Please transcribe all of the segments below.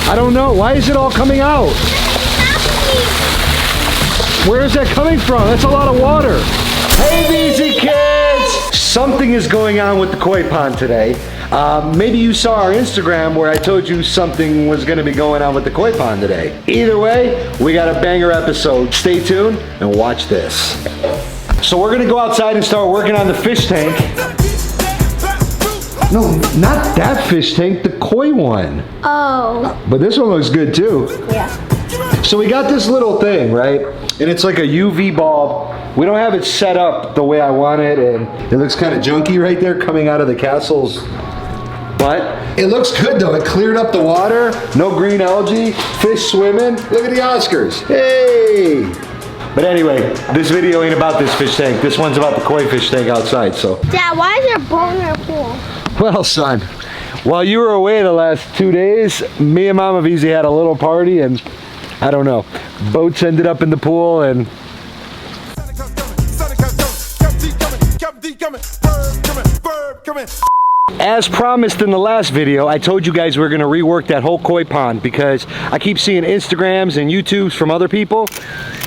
I don't know. Why is it all coming out? Where is that coming from? That's a lot of water. Hey, Veezy Kids! Something is going on with the koi pond today. Maybe you saw our Instagram where I told you something was going to be going on with the koi pond today. Either way, we got a banger episode. Stay tuned and watch this. So we're going to go outside and start working on the fish tank. No, not that fish tank, the koi one. Oh. But this one looks good too. Yeah. So we got this little thing, right? And it's like a UV bulb. We don't have it set up the way I want it, and it looks kind of junky right there coming out of the castle's butt. It looks good though. It cleared up the water, no green algae, fish swimming. Look at the Oscars. Hey! But anyway, this video ain't about this fish tank. This one's about the koi fish tank outside, so. Dad, why is there a boat in our pool? Well, son, while you were away the last 2 days, me and Mama Veezy had a little party, and I don't know, boats ended up in the pool, and as promised in the last video, I told you guys we were going to rework that whole koi pond because I keep seeing Instagrams and YouTubes from other people,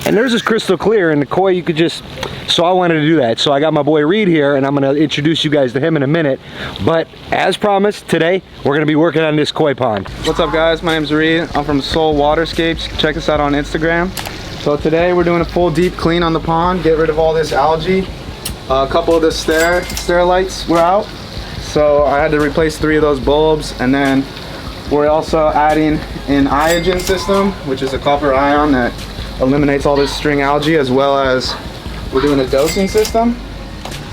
and theirs is crystal clear, and the koi you could just, so I wanted to do that. So I got my boy Reed here, and I'm going to introduce you guys to him in a minute. But as promised, today we're going to be working on this koi pond. What's up, guys? My name's Reed. I'm from Soul Waterscapes. Check us out on Instagram. So today we're doing a full deep clean on the pond, get rid of all this algae. A couple of the stair lights were out, so I had to replace 3 of those bulbs, and then we're also adding an iogen system, which is a copper ion that eliminates all this string algae, as well as we're doing a dosing system.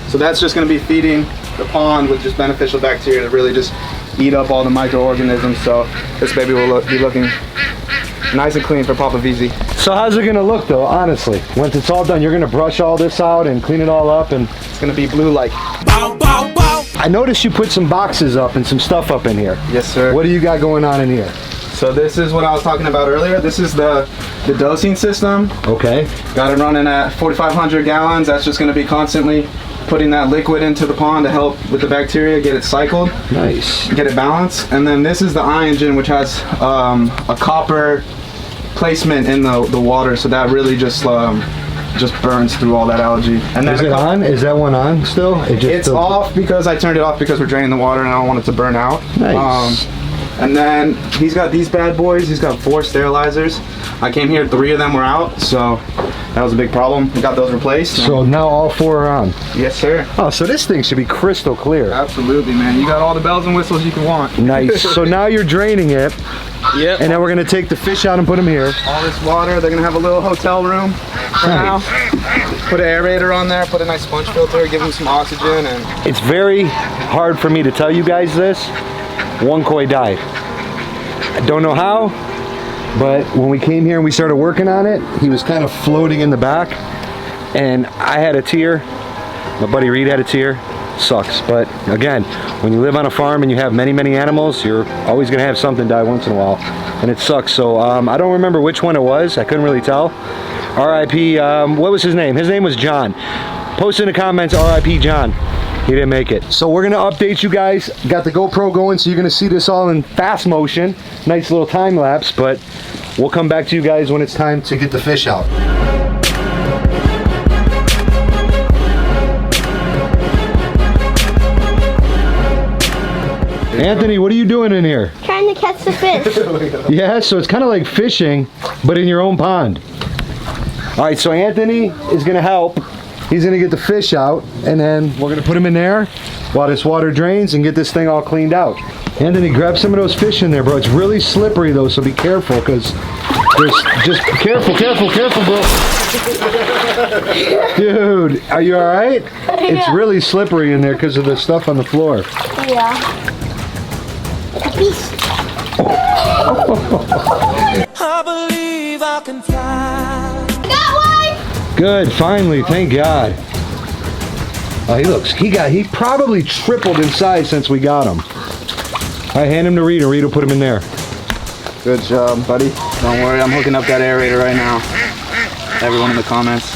So that's just going to be feeding the pond with just beneficial bacteria to really just eat up all the microorganisms. So this baby will be looking nice and clean for Papa Veezy. So how's it gonna look though, honestly? Once it's all done, you're gonna brush all this out and clean it all up, and it's gonna be blue like. Bow, bow, bow. I noticed you put some boxes up and some stuff up in here. Yes, sir. What do you got going on in here? So this is what I was talking about earlier. This is the dosing system. Okay. Got it running at 4,500 gallons. That's just gonna be constantly putting that liquid into the pond to help with the bacteria, get it cycled. Nice. Get it balanced. And then this is the iogen, which has a copper placement in the water, so that really just burns through all that algae. And then is it on? Is that one on still? It's off because I turned it off because we're draining the water and I don't want it to burn out. Nice. And then he's got these bad boys. He's got 4 sterilizers. I came here, 3 of them were out, so that was a big problem. We got those replaced. So now all 4 are on? Yes, sir. Oh, so this thing should be crystal clear. Absolutely, man. You got all the bells and whistles you can want. Nice. So now you're draining it. Yep. And then we're going to take the fish out and put them here. All this water, they're going to have a little hotel room for now. Put an aerator on there, put a nice sponge filter, give them some oxygen. And it's very hard for me to tell you guys this. 1 koi died. I don't know how, but when we came here and we started working on it, he was kind of floating in the back, and I had a tear. My buddy Reed had a tear. Sucks, but again, when you live on a farm and you have many animals, you're always gonna have something die once in a while, and it sucks. So I don't remember which one it was. I couldn't really tell. R.I.P. What was his name? His name was John. Post in the comments, R.I.P. John. He didn't make it. So we're gonna update you guys. Got the GoPro going, so you're gonna see this all in fast motion. Nice little time lapse, but we'll come back to you guys when it's time to get the fish out. Anthony, what are you doing in here? Trying to catch the fish. Yeah, so it's kind of like fishing, but in your own pond. All right, so Anthony is gonna help. He's gonna get the fish out, and then we're gonna put them in there while this water drains and get this thing all cleaned out. Anthony, grab some of those fish in there, bro. It's really slippery though, so be careful, because there's just careful, bro. Dude, are you all right? Yeah. It's really slippery in there because of the stuff on the floor. Yeah. A beast. I believe I can fly. Got one! Good, finally, thank God. Oh, he probably tripled in size since we got him. All right, hand him to Reed, and Reed will put him in there. good job, buddy. Don't worry, I'm hooking up that aerator right now. Everyone in the comments.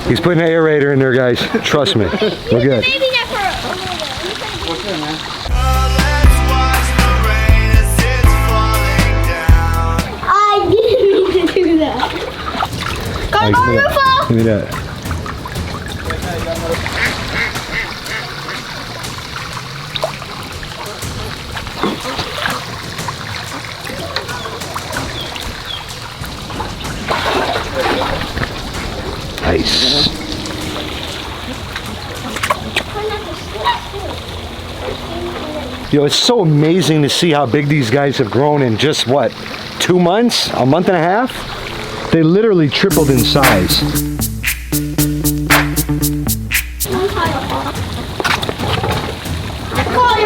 He's putting an aerator in there, guys. Trust me. We're good. What's in, man? Give me that. Nice. Yo, it's so amazing to see how big these guys have grown in just what, 2 months? A month and a half? They literally tripled in size.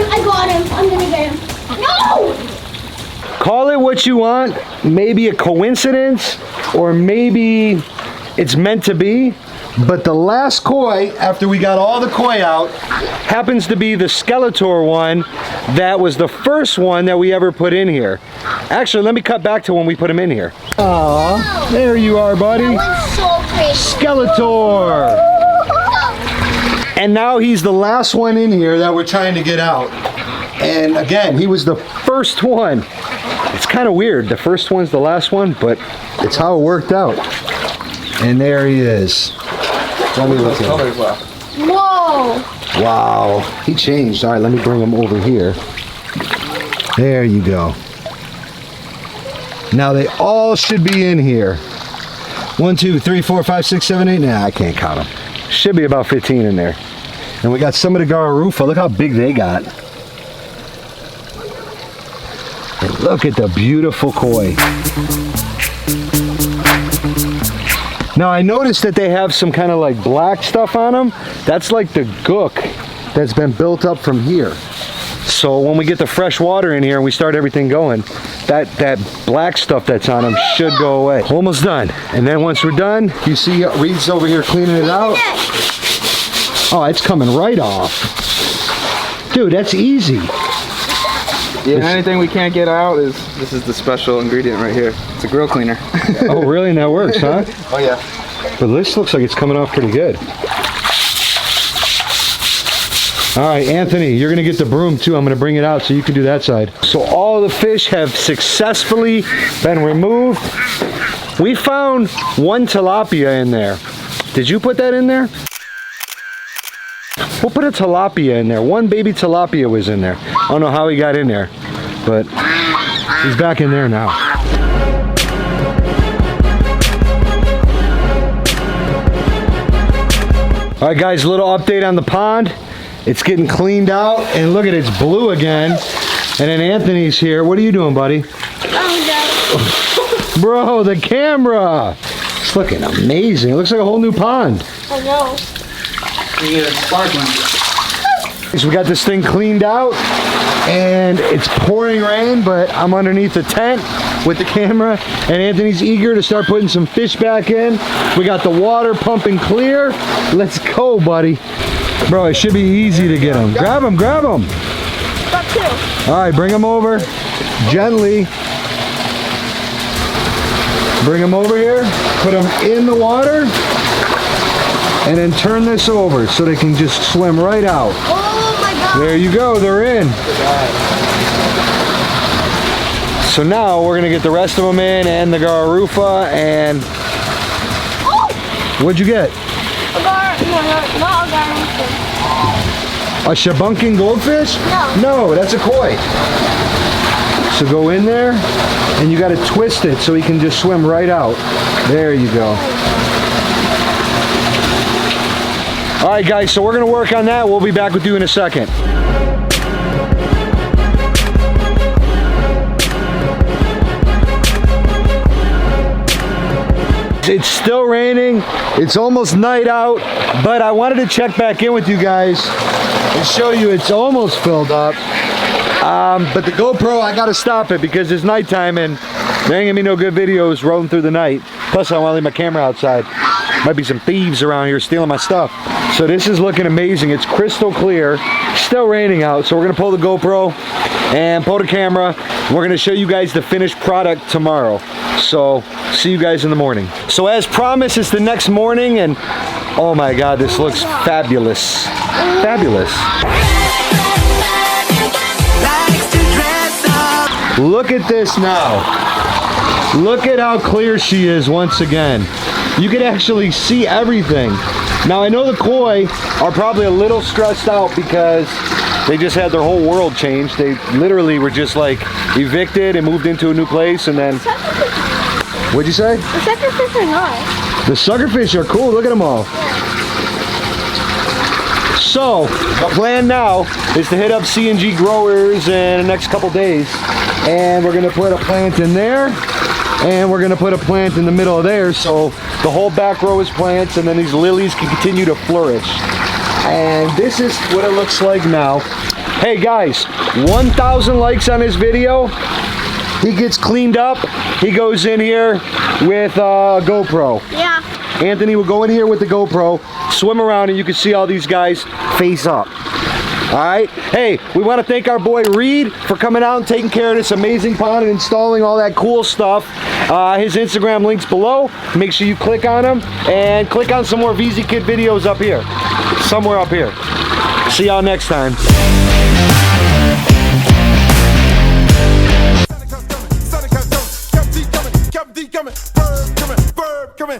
I got him. I'm gonna get him. No! Call it what you want. Maybe a coincidence, or maybe it's meant to be. But the last koi, after we got all the koi out, happens to be the Skeletor one. That was the first one that we ever put in here. Actually, let me cut back to when we put him in here. Aw, there you are, buddy. That was so pretty. Skeletor. And now he's the last one in here that we're trying to get out. And again, he was the first one. It's kind of weird. The first one's the last one, but it's how it worked out. And there he is. Let me look at him. Whoa! Wow, he changed. All right, let me bring him over here. There you go. Now they all should be in here. 1, 2, 3, 4, 5, 6, 7, 8. Nah, I can't count them. Should be about 15 in there. And we got some of the Garufa. Look how big they got. And look at the beautiful koi. Now I noticed that they have some kind of like black stuff on them. That's like the gook that's been built up from here. So when we get the fresh water in here and we start everything going, that black stuff that's on them should go away. Almost done. And then once we're done, you see Reed's over here cleaning it out. Oh, it's coming right off. Dude, that's easy. Yeah, and anything we can't get out is, this is the special ingredient right here. It's a grill cleaner. Oh, really? And that works, huh? Oh, yeah. But this looks like it's coming off pretty good. All right, Anthony, you're gonna get the broom too. I'm gonna bring it out so you can do that side. So all the fish have successfully been removed. We found one tilapia in there. Did you put that in there? We'll put a tilapia in there. One baby tilapia was in there. I don't know how he got in there, but he's back in there now. All right, guys, a little update on the pond. It's getting cleaned out, and look at it, it's blue again. And then Anthony's here. What are you doing, buddy? Oh, Bro, the camera. It's looking amazing. It looks like a whole new pond. I know. Yeah, sparkling. So we got this thing cleaned out, and it's pouring rain, but I'm underneath the tent with the camera, and Anthony's eager to start putting some fish back in. We got the water pumping clear. Let's go, buddy. Bro, it should be easy to get him. Grab him, grab him. Got two. All right, bring him over gently. Bring him over here, put him in the water, and then turn this over so they can just swim right out. Oh my God. There you go, they're in. So now we're gonna get the rest of them in and the Garufa, and what'd you get? Not a garlic. A shabunking goldfish? No. No, that's a koi. So go in there, and you gotta twist it so he can just swim right out. There you go. All right, guys, so we're gonna work on that. We'll be back with you in a second. It's still raining. It's almost night out, but I wanted to check back in with you guys and show you it's almost filled up. But the GoPro, I gotta stop it because it's nighttime and there ain't gonna be no good videos rolling through the night. Plus, I wanna leave my camera outside. Might be some thieves around here stealing my stuff. So this is looking amazing. It's crystal clear. Still raining out, so we're gonna pull the GoPro and pull the camera. We're gonna show you guys the finished product tomorrow. So see you guys in the morning. So as promised, it's the next morning, and oh my God, this looks fabulous. Fabulous. Look at this now. Look at how clear she is once again. you can actually see everything. Now I know the koi are probably a little stressed out because they just had their whole world changed. They literally were just like evicted and moved into a new place, and then what'd you say? The suckerfish are nice. The suckerfish are cool. Look at them all. So the plan now is to hit up C&G growers in the next couple days, and we're gonna put a plant in there, and we're gonna put a plant in the middle of there, so the whole back row is plants, and then these lilies can continue to flourish. And this is what it looks like now. Hey guys, 1,000 likes on this video. He gets cleaned up. He goes in here with a GoPro. Yeah. Anthony will go in here with the GoPro, swim around, and you can see all these guys face up. All right. Hey, we want to thank our boy Reed for coming out and taking care of this amazing pond and installing all that cool stuff. His Instagram link's below. Make sure you click on him and click on some more Veezy Kid videos up here. Somewhere up here. See y'all next time. Coming, bird coming.